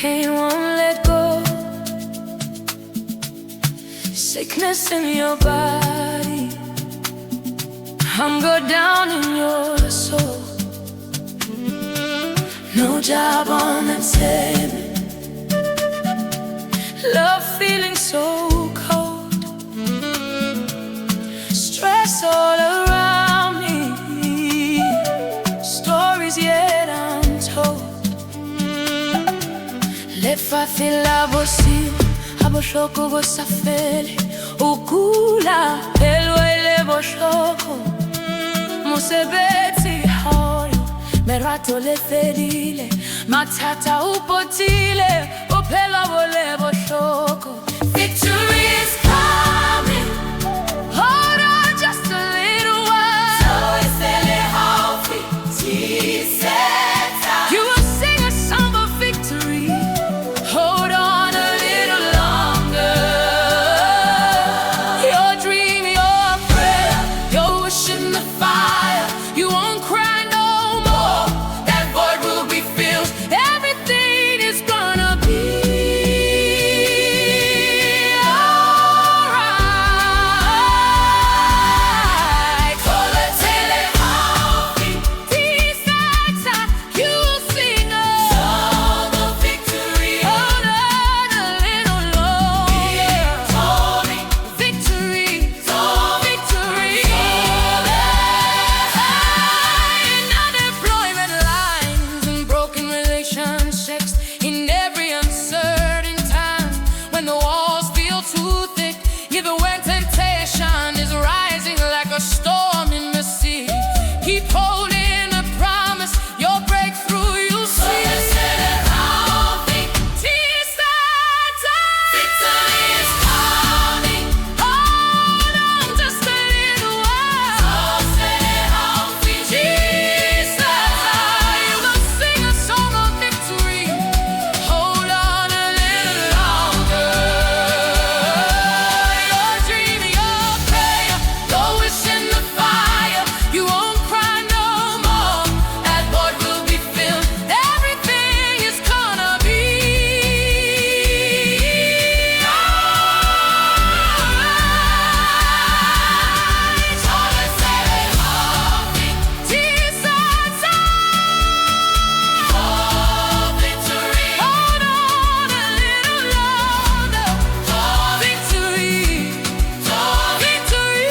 pain won't let go. Sickness in your body, hunger down in your soul. No job on the table, love feeling so cold, stress all around me, stories yet untold. Lefafila bosi, aboshoko bosafele, ukula elwele boshoko, musebeti hoyo, merato le fedile, matata upotile, upela bole boshoko. Victory is coming, hold on just a little while. So Haufi, tiisetsa. You will sing a song of victory. Hold on a little longer. Your dream, your prayer, your wish in the fire. You won't cry no more. That void will be filled. Everything is gonna be alright. Haufi, tiisetsa. You will sing a song of victory. Hold on a little longer. Victory, victory. In unemployment lines and broken relationships, in every uncertain time, when the walls feel too thick, even when temptation is rising like a storm in the sea, keep holding a promise, your breakthrough you'll see. Haufi, tiisetsa. Victory is coming. Hold on just a little while. Haufi, tiisetsa. You will sing a song of victory. Hold on a little longer. Your dream, your prayer, your wish in the fire. You won't cry no more. That void will be filled. Everything is gonna be alright. Haufi, tiisetsa. Oh, victory. Hold on a little longer. Victory, victory.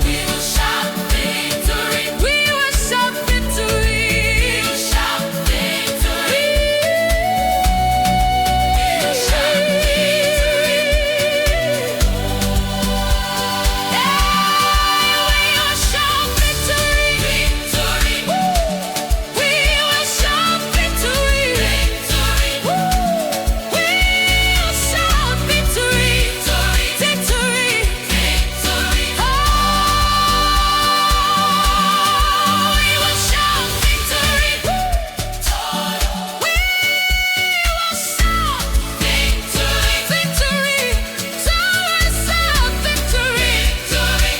We will shout victory. We will shout victory. We will shout victory. We will shout victory. We will shout victory. Victory. We will shout victory. Victory. We will shout victory. Victory. Victory. Oh, we will shout victory. We will shout victory. Victory. So we shout victory. Victory.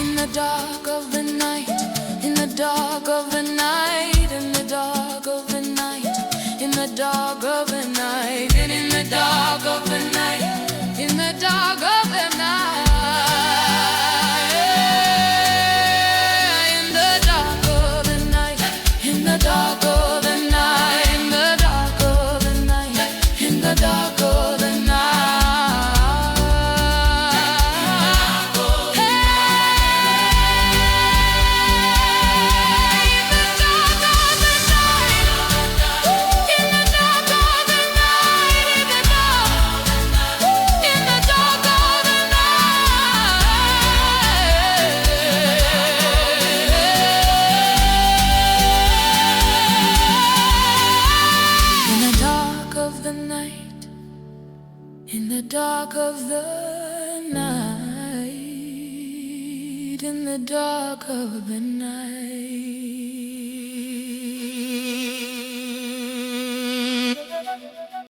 In the dark of the night, in the dark of the night, in the dark of the night, in the dark of the night, and in the dark of the night, in the dark of the night, in the dark of the night, in the dark of the night, in the dark of the night, in the dark of the night. In the dark of the night, in the dark of the night.